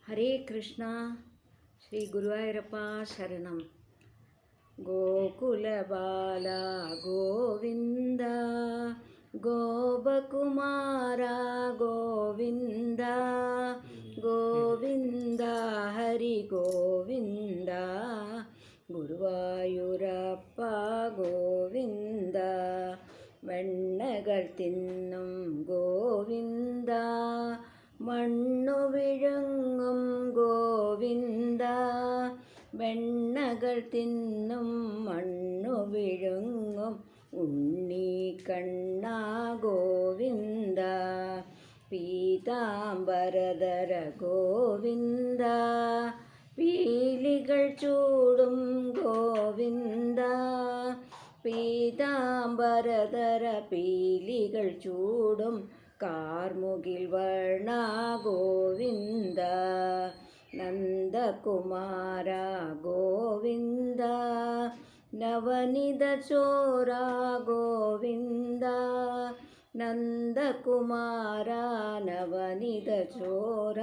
ಹರೇ ಕೃಷ್ಣ. ಶ್ರೀ ಗುರುವಾಯೂರಪ್ಪ ಶರಣಂ. ಗೋಕುಲ ಬಾಲ ಗೋವಿಂದ, ಗೋಪಕುಮಾರ ಗೋವಿಂದ, ಗೋವಿಂದ ಹರಿ ಗೋವಿಂದ, ഗുരുവായൂരപ്പ ഗോവിന്ദ, വെണ്ണകൾ തിന്നും ഗോവിന്ദ, മണ്ണു വിഴുങ്ങും ഗോവിന്ദ, വെണ്ണകൾ തിന്നും മണ്ണു വിഴുങ്ങും ഉണ്ണീക്കണ്ണ ഗോവിന്ദ, പീതാംബരധര ഗോവിന്ദ, പീലികൾ ചൂടും ഗോവിന്ദ, പീതാംബരധര പീലികൾ ചൂടും കാർമുകിൽ വർണ്ണ ഗോവിന്ദ, നന്ദകുമാര ഗോവിന്ദ, നവനിത ചോര ഗോവിന്ദ, നന്ദകുമാര നവനിത ചോര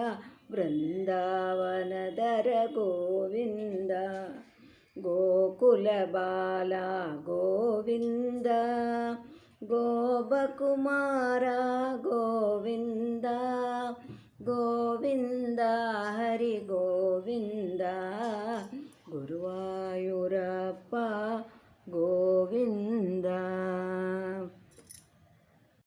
ಬೃಂದಾವನದರ ಗೋವಿಂದ, ಗೋಕುಲ ಬಾಲ ಗೋವಿಂದ, ಗೋಪಕುಮಾರ ಗೋವಿಂದ, ಗೋವಿಂದ ಹರಿ ಗೋವಿಂದ, ಗುರುವಾಯೂರಪ್ಪ ಗೋ